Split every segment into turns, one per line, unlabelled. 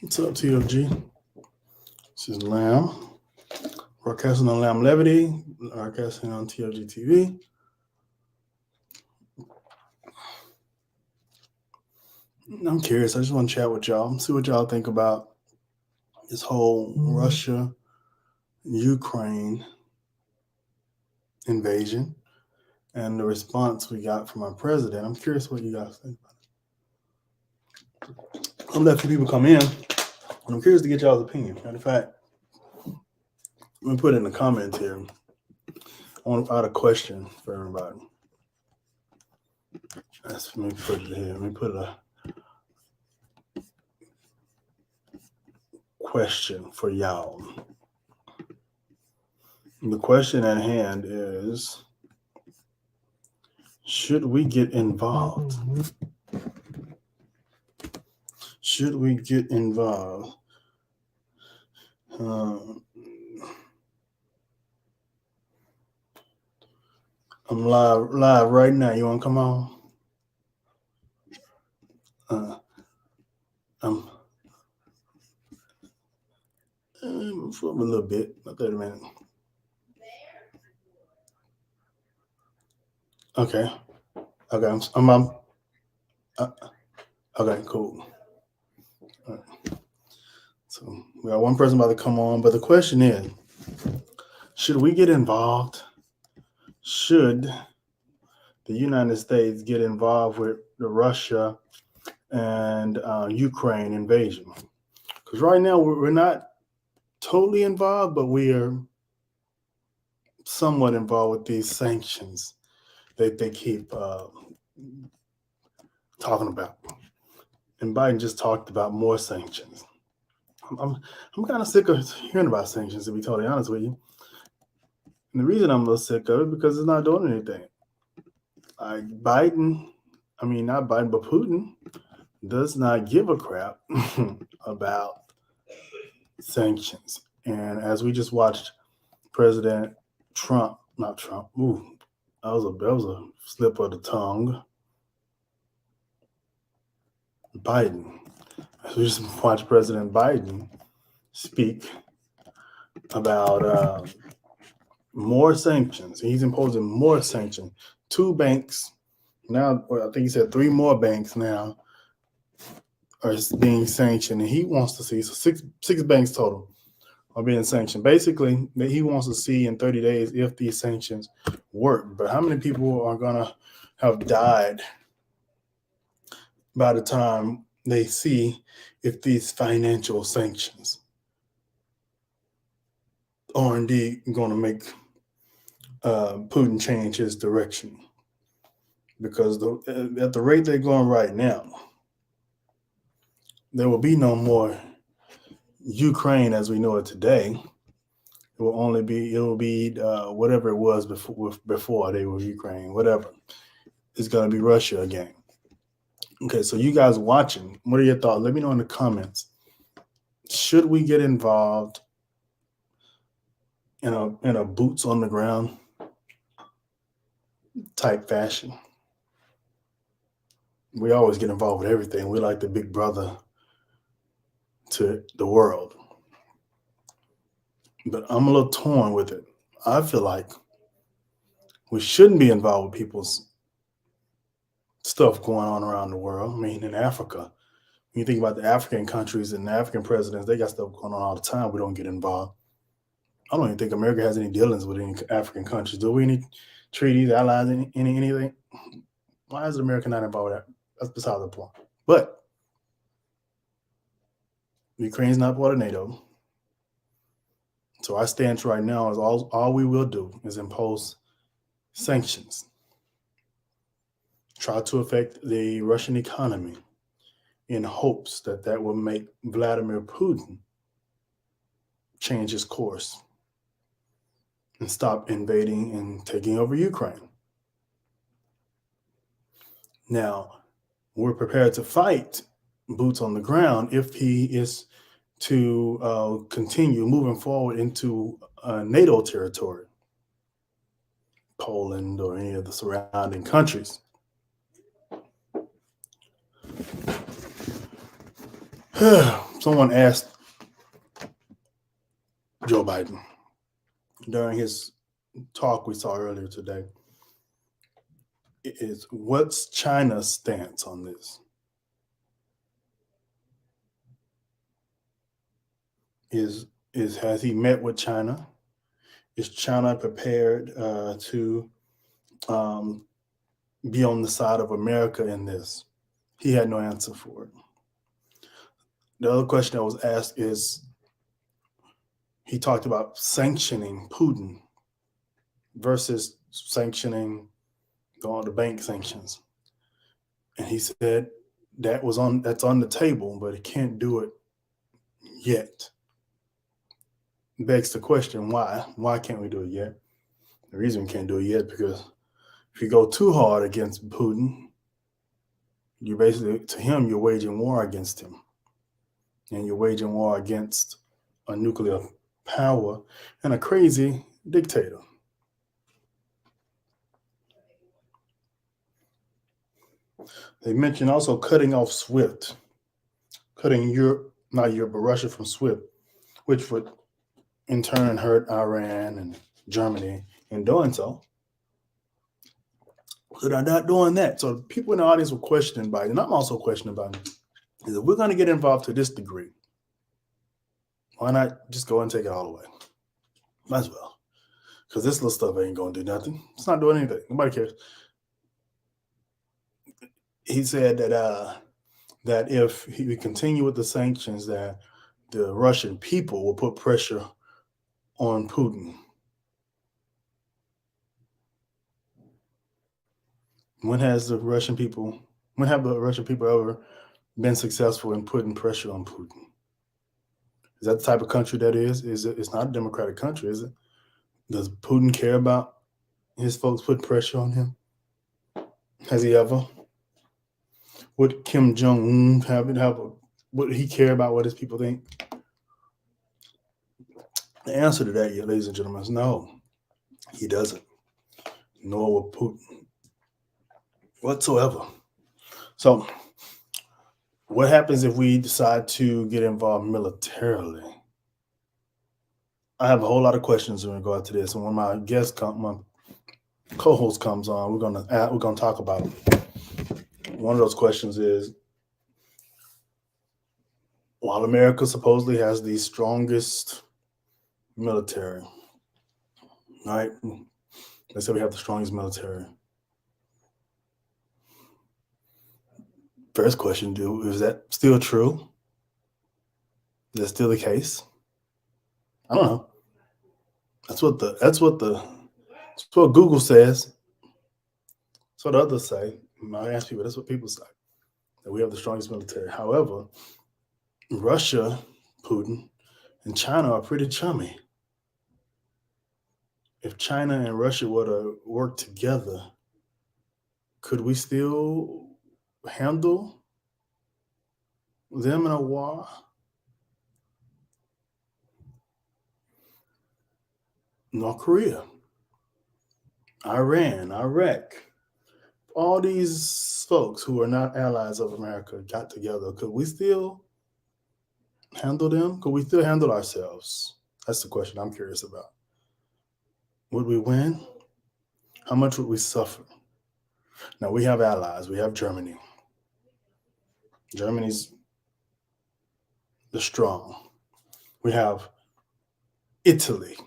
What's up, TFG? This is Lamb, broadcasting on Lamb Levity, broadcasting on TFG TV. I'm curious. I just want to chat with y'all, see what y'all think about this whole Russia Ukraine invasion and the response we got from our president. I'm curious what you guys think about it. I'm letting people come in, and I'm curious to get y'all's opinion. Matter of fact, let me put it in the comments here. I want to add a question for everybody. Let me put it here. Let me put a question for y'all. The question at hand is, should we get involved? Should we get involved? I'm live right now. You want to come on? I'm for a little bit, about 30 minutes. Okay. I'm okay, cool. All right. So we got one person about to come on, but the question is, should we get involved? Should the United States get involved with the Russia and Ukraine invasion? Because right now we're not totally involved, but we are somewhat involved with these sanctions that they keep talking about. And Biden just talked about more sanctions. I'm kind of sick of hearing about sanctions, to be totally honest with you. And the reason I'm a little sick of it because it's not doing anything. But Putin does not give a crap about sanctions. And as we just watched President Trump, not Trump, that was a slip of the tongue. Biden. As we just watched President Biden speak about more sanctions. He's imposing more sanctions. 2 banks now, I think he said 3 more banks now are being sanctioned, and he wants to see, so six banks total are being sanctioned. Basically, he wants to see in 30 days if these sanctions work. But how many people are going to have died by the time they see if these financial sanctions are indeed going to make Putin change his direction? Because at the rate they're going right now, there will be no more Ukraine as we know it today. It will be whatever it was before they were Ukraine, whatever. It's going to be Russia again. Okay, so you guys watching, what are your thoughts? Let me know in the comments. Should we get involved in a boots on the ground type fashion? We always get involved with everything. We're like the big brother to the world. But I'm a little torn with it. I feel like we shouldn't be involved with people's stuff going on around the world. I mean, in Africa, when you think about the African countries and the African presidents, they got stuff going on all the time. We don't get involved. I don't even think America has any dealings with any African countries. Do we? Any treaties, allies, anything? Why is America not involved with that? That's beside the point. But Ukraine's not part of NATO. So our stance right now is all we will do is impose sanctions, try to affect the Russian economy in hopes that will make Vladimir Putin change his course and stop invading and taking over Ukraine. Now, we're prepared to fight boots on the ground if he is to continue moving forward into NATO territory, Poland or any of the surrounding countries. someone asked Joe Biden during his talk we saw earlier today, is what's China's stance on this? Has he met with China? Is China prepared to be on the side of America in this? He had no answer for it. The other question that was asked is, he talked about sanctioning Putin versus sanctioning all the bank sanctions. And he said that's on the table, but he can't do it yet. Begs the question, why? Why can't we do it yet? The reason we can't do it yet because if you go too hard against Putin, you basically, to him, you're waging war against him. And you're waging war against a nuclear power and a crazy dictator. They mentioned also cutting off SWIFT, cutting Europe, not Europe, but Russia from SWIFT, which would in turn hurt Iran and Germany in doing so. So they're not doing that. So people in the audience were questioning Biden, and I'm also questioning Biden. Is if we're going to get involved to this degree, why not just go and take it all away? Might as well. Because this little stuff ain't going to do nothing. It's not doing anything. Nobody cares. He said that if we continue with the sanctions, that the Russian people will put pressure on Putin. When have the Russian people ever been successful in putting pressure on Putin? Is that the type of country that is? It's not a democratic country, is it? Does Putin care about his folks putting pressure on him? Has he ever? Would Kim Jong-un would he care about what his people think? The answer to that, ladies and gentlemen, is no. He doesn't. Nor will Putin whatsoever. So what happens if we decide to get involved militarily? I have a whole lot of questions in regard to this. And when my my co-host comes on, we're gonna talk about it. One of those questions is, while America supposedly has the strongest military, right? Let's say we have the strongest military. First question, is that still true? Is that still the case? I don't know. That's what Google says. That's what others say. I ask people, that's what people say, that we have the strongest military. However, Russia, Putin, and China are pretty chummy. If China and Russia were to work together, could we still handle them in a war? North Korea, Iran, Iraq, all these folks who are not allies of America got together. Could we still handle them? Could we still handle ourselves? That's the question I'm curious about. Would we win? How much would we suffer? Now, we have allies. We have Germany. Germany's the strong. We have Italy.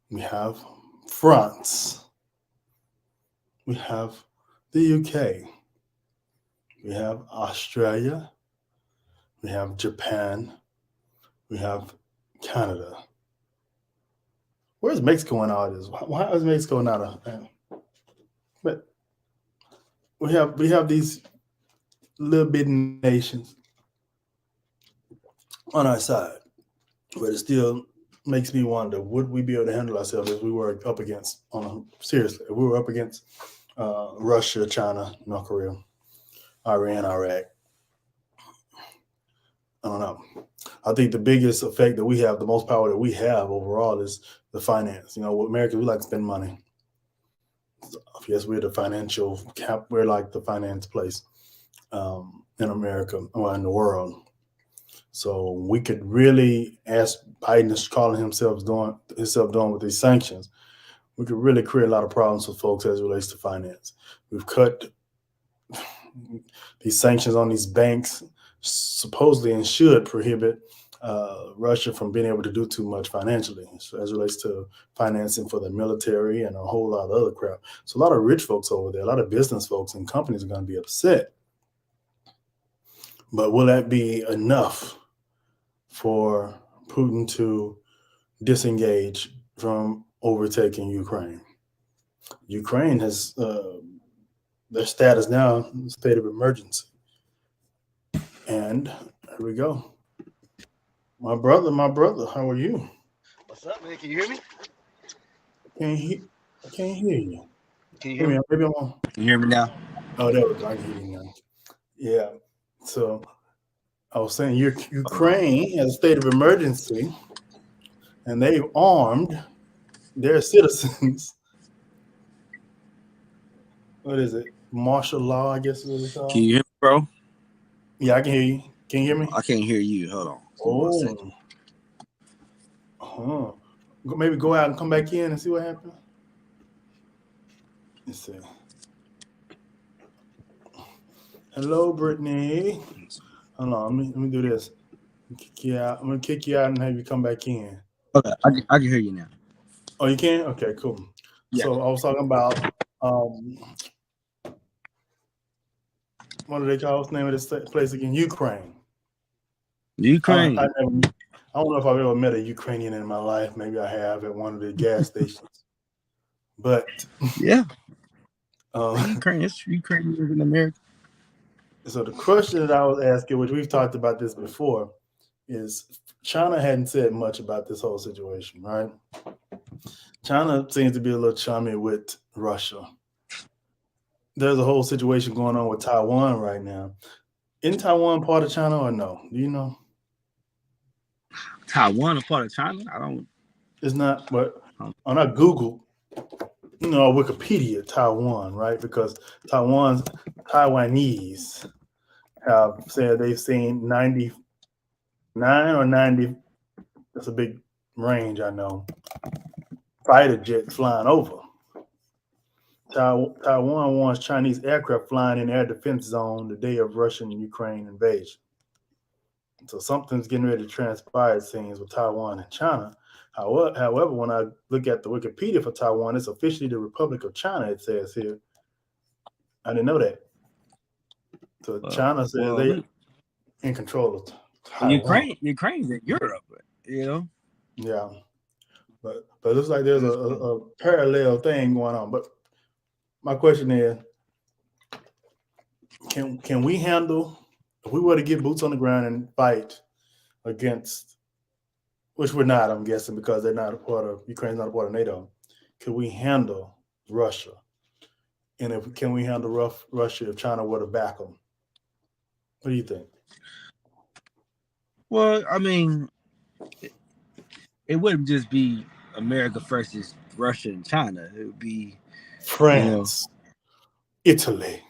We have France. We have the UK. We have Australia. We have Japan. We have Canada. Where's Mexico in all this? Why is Mexico not a? But we have these little bitty nations on our side, but it still makes me wonder: would we be able to handle ourselves if we were up against? Seriously, if we were up against Russia, China, North Korea, Iran, Iraq? I don't know. I think the biggest effect that we have, the most power that we have overall, is the finance. With America, we like to spend money. Yes, we're the financial cap. We're like the finance place. in America or in the world. So we could really, as Biden is calling himself doing with these sanctions, we could really create a lot of problems for folks as it relates to finance. We've cut these sanctions on these banks, supposedly, and should prohibit Russia from being able to do too much financially, so as it relates to financing for the military and a whole lot of other crap. So a lot of rich folks over there, a lot of business folks and companies are going to be upset. But will that be enough for Putin to disengage from overtaking Ukraine? Ukraine has their status now, state of emergency. And here we go. My brother, how are you?
What's up, man? Can you hear me?
Can't he- I can't hear you.
Can you hear me?
Maybe I'm on.
Can you hear me now?
Oh, there we go. I can hear you now. Yeah. So I was saying,
Hold on.
Ukraine has a state of emergency, and they've armed their citizens. What is it? Martial law, I guess is what it's
Can
called.
you hear me, bro?
Yeah, I can hear you. Can you hear me?
I can't hear you. Hold on. Give me 1 second.
Oh, maybe go out and come back in and see what happens. Let's see. Hello, Brittany. Hold on, let me do this. Kick you out. I'm gonna kick you out and have you come back in.
Okay, I can hear you now.
Oh, you can? Okay, cool.
Yeah.
So I was talking about what do they call the name of this place again? Ukraine.
Ukraine.
I don't know if I've ever met a Ukrainian in my life. Maybe I have at one of the gas stations. But
yeah, Ukraine. It's Ukraine in America.
So the question that I was asking, which we've talked about this before, is China hadn't said much about this whole situation, right? China seems to be a little chummy with Russia. There's a whole situation going on with Taiwan right now. Isn't Taiwan part of China or no? Do you know?
Taiwan a part of China? I don't.
It's not, but on our Google, Wikipedia, Taiwan, right? Because Taiwanese have said they've seen 99 or 90. That's a big range, I know. Fighter jets flying over. Taiwan wants Chinese aircraft flying in air defense zone the day of Russian and Ukraine invasion. So something's getting ready to transpire, it seems, with Taiwan and China. However, when I look at the Wikipedia for Taiwan, it's officially the Republic of China, it says here. I didn't know that. So China says they're in control of Taiwan.
Ukraine's in Europe,
Yeah. But it looks like there's a parallel thing going on. But my question is, can we handle, if we were to get boots on the ground and fight against, which we're not, I'm guessing, because they're not a part of, Ukraine's not a part of NATO, can we handle Russia? And can we handle Russia if China were to back them? What do you think?
Well, I mean, it wouldn't just be America versus Russia and China. It would be
France, Italy.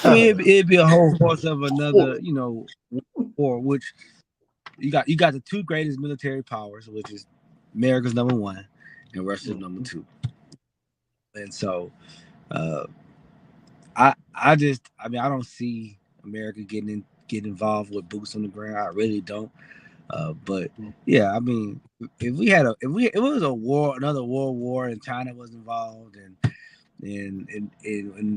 I mean, it'd be a whole host of another, war. Which you got the two greatest military powers, which is America's number one and Russia's number two. And so, I don't see America getting involved with boots on the ground. I really don't. But yeah, I mean, if it was a war, another world war, and China was involved, and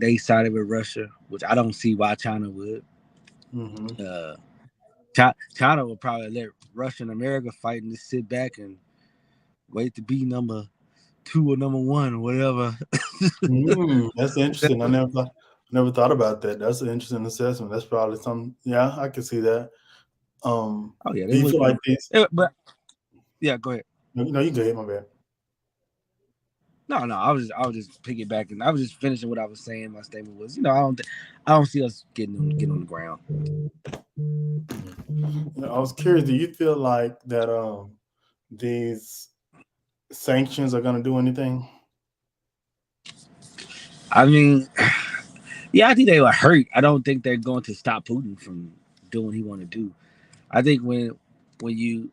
they sided with Russia, which I don't see why China would.
Mm-hmm.
China would probably let Russia and America fight and just sit back and wait to be number 2 or number 1 or whatever.
That's interesting. I never thought about that. That's an interesting assessment. That's probably something. Yeah, I can see that. Do you feel like these?
But yeah, go ahead.
No, you go ahead. My bad.
No, I was just piggybacking. I was just finishing what I was saying. My statement was, I don't see us getting on the ground.
I was curious. Do you feel like that these sanctions are going to do anything?
I mean, Yeah, I think they were hurt. I don't think they're going to stop Putin from doing what he want to do. I think when you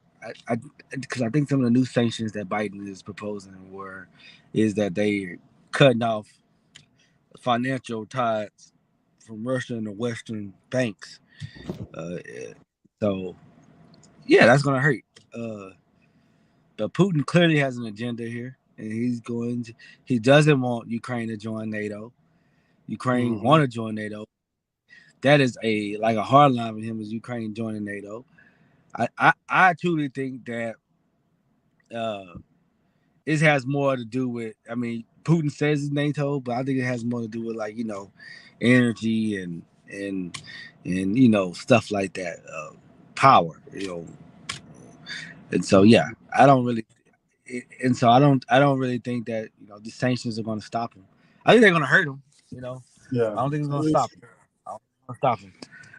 I because I think some of the new sanctions that Biden is proposing is that they cutting off financial ties from Russia and the Western banks. Uh, so yeah, that's gonna hurt. Uh, but Putin clearly has an agenda here, and he doesn't want Ukraine to join NATO. Ukraine
Hmm.
want to join NATO. That is a hard line with him is Ukraine joining NATO. I truly think that uh, it has more to do with. I mean, Putin says it's NATO, but I think it has more to do with energy and stuff like that, power. And so yeah, I don't really, and so I don't really think that the sanctions are going to stop him. I think they're going to hurt him.
Yeah.
I don't think it's
So,
going to stop him. I don't think it's gonna stop him.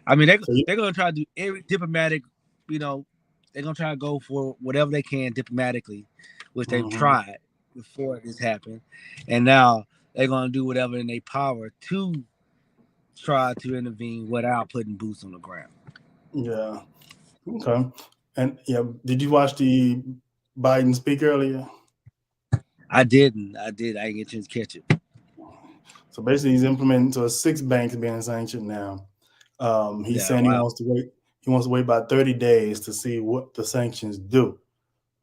I mean,
so you,
they're going to try to do every diplomatic, you know, they're going to try to go for whatever they can diplomatically, which they've
mhm.
tried before this happened, and now they're going to do whatever in their power to try to intervene without putting boots on the ground.
Yeah. Okay. And yeah, did you watch the Biden speak earlier?
I didn't. I did. I didn't get a chance to catch it.
So basically, he's implementing so 6 banks being sanctioned now. He's
Yeah.
saying he
Wow.
wants to wait. He wants to wait about 30 days to see what the sanctions do.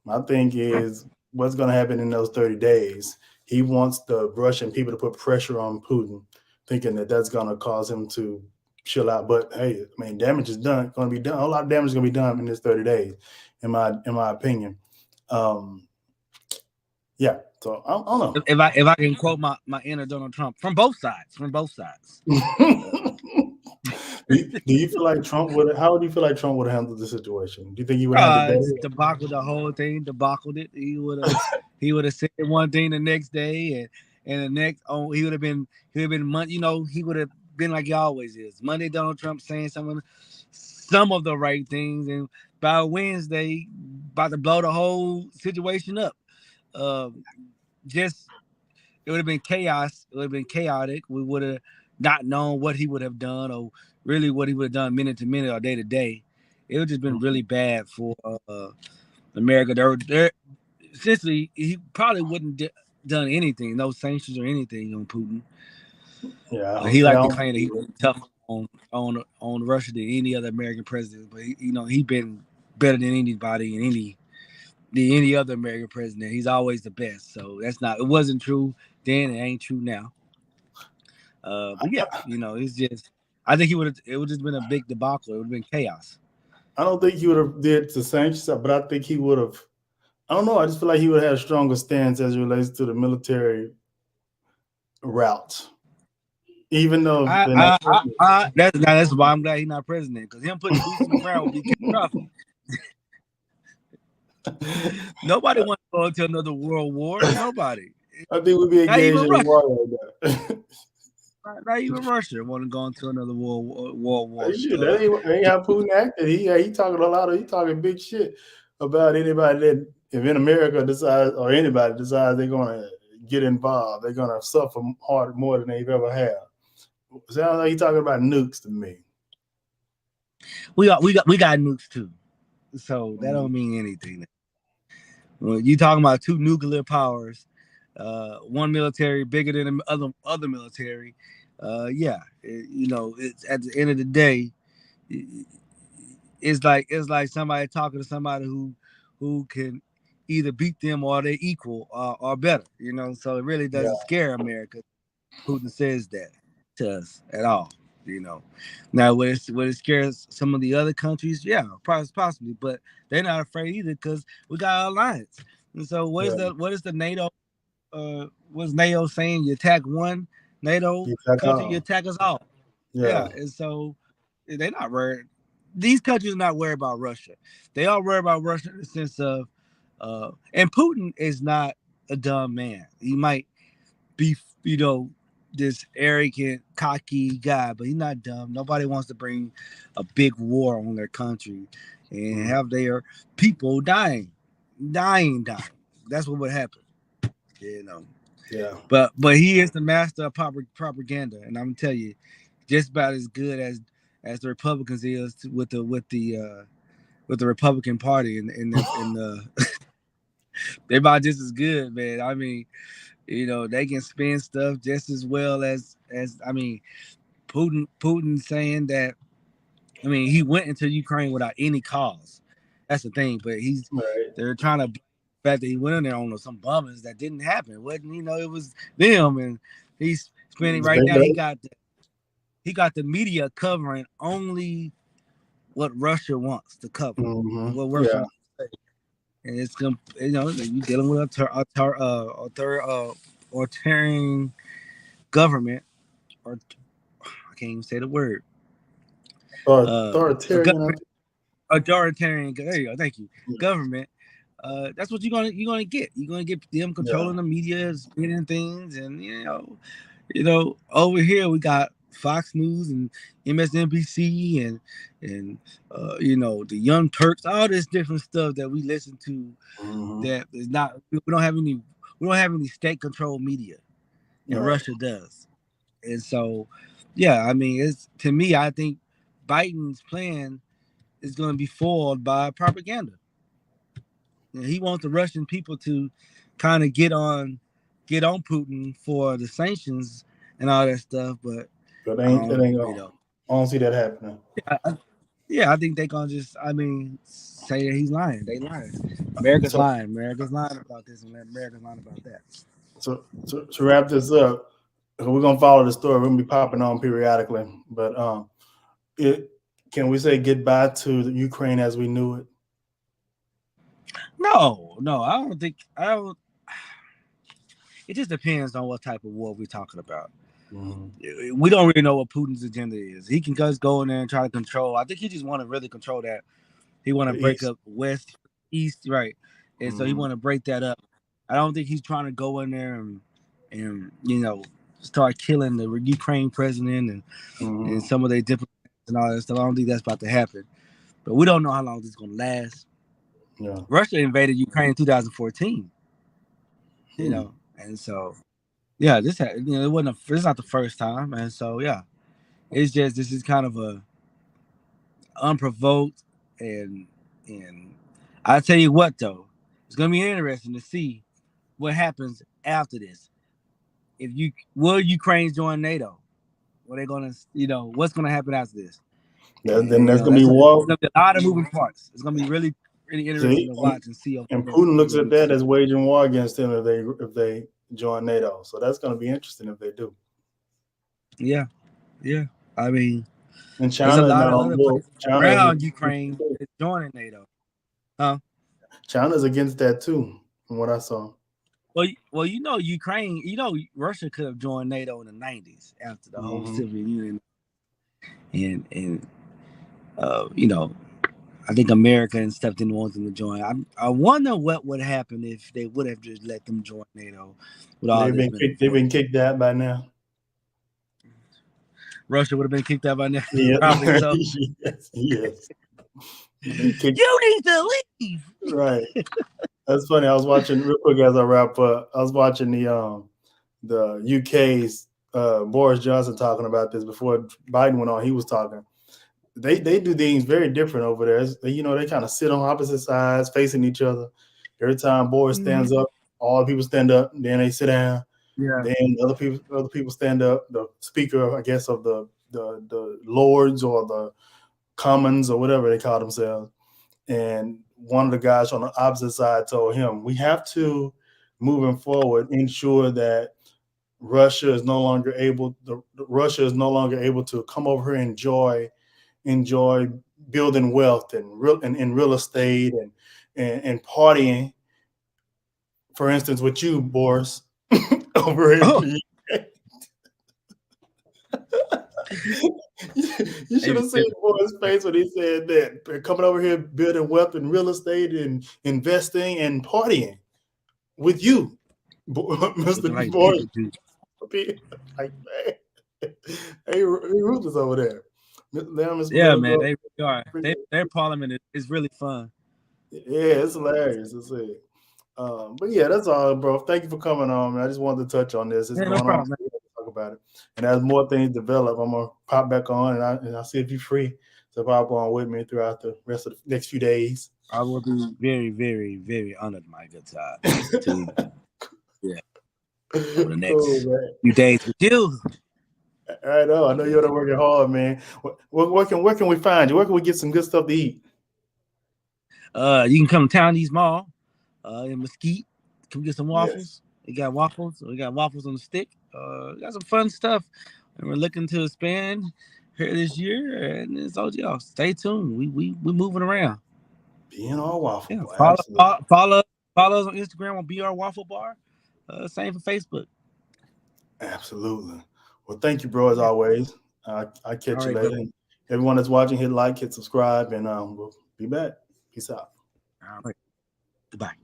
My thing is, what's going to happen in those 30 days? He wants the Russian people to put pressure on Putin, thinking that that's going to cause him to chill out. But hey, I mean, damage is done. Going to be done. A lot of damage is going to be done in this 30 days, in my opinion. Um, yeah. So I don't
If I can quote my inner Donald Trump from both sides. Uh,
know. Do you feel like Trump would? How do you feel like Trump would have handled the situation? Do you think he would have handled it
Just
better?
debacle the whole thing, debacled it. He would have said one thing the next day, and the next he would have been Monday. He would have been like he always is. Monday, Donald Trump saying some of the right things, and by Wednesday, about to blow the whole situation up. Um, just it would have been chaos. It would have been chaotic. We would have not known what he would have done, or really what he would have done minute to minute or day to day. It would have just been really bad for America. Essentially, he probably wouldn't done anything, no sanctions or anything on Putin.
Yeah,
He
yeah.
liked to claim that he was tough on Russia than any other American president, but he been better than anybody in any other American president. He's always the best. So that's not. It wasn't true then. It ain't true now. But yeah, it's just. I think he would have. It would just been a big debacle. It would have been chaos.
I don't think he would have did the sanctions, but I think he would have. I don't know. I just feel like he would have had a stronger stance as it relates to the military route, even though they're not.
That's why I'm glad he's not president because him putting boots on the ground would be catastrophic. Nobody wants to go into another world war. Nobody.
I think we'd be
Not
engaged
even
in a
Russia.
war like that.
Not even Russia want to go into another world war.
Shit, that ain't how Putin acted. He talking a lot of he talking big shit about anybody that if in America decides or anybody decides they're gonna get involved, they're gonna suffer hard more than they've ever had. Sounds like he talking about nukes to me.
We got nukes too, so that
Mm,
don't mean anything. When you talking about two nuclear powers, one military bigger than the other military, yeah, it's at the end of the day, it's like somebody talking to somebody who can either beat them or they equal or better. So it really
yeah,
doesn't scare America. Putin says that to us at all. Now would it scares some of the other countries? Yeah, possibly, but they're not afraid either because we got an alliance. And so
yeah.
what is the NATO? What's NATO saying? You attack one NATO
You attack
country, you
all.
attack us all. Yeah,
Yeah,
and so they're not worried. These countries are not worried about Russia. They are worried about Russia in the sense of, and Putin is not a dumb man. He might be, this arrogant, cocky guy, but he's not dumb. Nobody wants to bring a big war on their country and
mm,
have their people dying. That's what would happen. You know.
Yeah.
But he is the master of propaganda, and I'm gonna tell you, just about as good as the Republicans is with the Republican Party in the they're about just as good, man. I mean, they can spin stuff just as well as I mean, Putin saying that. I mean, he went into Ukraine without any cause. That's the thing. But
Right.
they're trying to the fact that he went in there on some bombings that didn't happen. It wasn't, it was them, and he's spending right now. He got the media covering only what Russia wants to cover,
Mm-hmm.
what Russia wants to say. And it's you dealing with authoritarian government, or I can't even say the word.
Authoritarian.
Authoritarian. There you go. Thank you. Government. That's what you're gonna get. You're gonna get them controlling the media, spinning things, and over here we got Fox News and MSNBC and the Young Turks, all this different stuff that we listen to.
Mm-hmm.
That is not. We don't have any state controlled media, and Russia does. And so, yeah, I mean, to me, I think Biden's plan is going to be foiled by propaganda. He wants the Russian people to kind of get on Putin for the sanctions and all that stuff, but
it ain't I don't see that happening.
I think they're gonna just, say that he's lying. They lying. America's lying. America's lying about this, and America's lying about that.
So to wrap this up, we're gonna follow the story. We're gonna be popping on periodically, but can we say goodbye to the Ukraine as we knew it?
No, I don't think. It just depends on what type of war we're talking about. Mm-hmm. We don't really know what Putin's agenda is. He can just go in there and try to control. I think he just want to really control that. He want to break up West, East, right? And so he want to break that up. I don't think he's trying to go in there and start killing the Ukraine president and some of their diplomats and all that stuff. I don't think that's about to happen. But we don't know how long this is going to last.
Yeah.
Russia invaded Ukraine in 2014. And so, yeah, this it's not the first time, and so yeah, it's just this is kind of a unprovoked, and I tell you what though, it's gonna be interesting to see what happens after this. Will Ukraine join NATO? Are they gonna, what's gonna happen after this?
Then there's gonna be war.
There's gonna be a lot of moving parts. It's gonna be really interesting to watch and see.
And Putin looks at that as waging war against them if they join NATO. So that's going to be interesting if they do.
Yeah. I mean,
and China
there's a lot of other places around Ukraine is joining NATO. Huh?
China's against that too, from what I saw.
Well, Ukraine, Russia could have joined NATO in the 90s after the whole Soviet Union, and I think America and stuff didn't want them to join. I wonder what would happen if they would have just let them join NATO.
They've been kicked out by now.
Russia would have been kicked out by now.
Yeah.
Probably so.
Yes.
You need to leave.
Right. That's funny. I was watching real quick as I wrap up. I was watching the UK's Boris Johnson talking about this before Biden went on. He was talking. They do things very different over there. They kind of sit on opposite sides, facing each other. Every time Boris stands up, all the people stand up. Then they sit down.
Yeah.
Then other people stand up. The speaker, I guess, of the Lords or the Commons or whatever they call themselves. And one of the guys on the opposite side told him, we have to, moving forward, ensure that Russia is no longer able to come over here and enjoy building wealth and real estate and partying, for instance, with you, Boris, over here. You should have seen Boris' face when he said that. They're coming over here building wealth and real estate and investing and partying with you, Mr. Boris. Like, hey, ruthless over there.
Yeah, man, they are. Their parliament is really fun.
Yeah, it's hilarious to see. But yeah, that's all, bro. Thank you for coming on, man. I just wanted to touch on this. It's
Yeah, no
going on.
problem, man.
We have to talk about it. And as more things develop, I'm gonna pop back on, and I'll see if you're free to pop on with me throughout the rest of the next few days.
I will be very, very, very honored, my good side, to over the next
Cool, man.
few days with you.
I know you're working hard, man. Where can we find you? Where can we get some good stuff to eat?
You can come to Town East Mall in Mesquite. Come get some waffles.
Yes.
We got waffles. We got waffles on the stick. We got some fun stuff, and we're looking to expand here this year. And it's all y'all. Stay tuned. We moving around.
Being all waffle,
Yeah,
boy.
follow us on Instagram on BR Waffle Bar. Same for Facebook.
Absolutely. Well, thank you, bro, as always. I catch you later.
Brother.
And everyone that's watching, hit like, hit subscribe, and we'll be back. Peace out.
All right. Goodbye.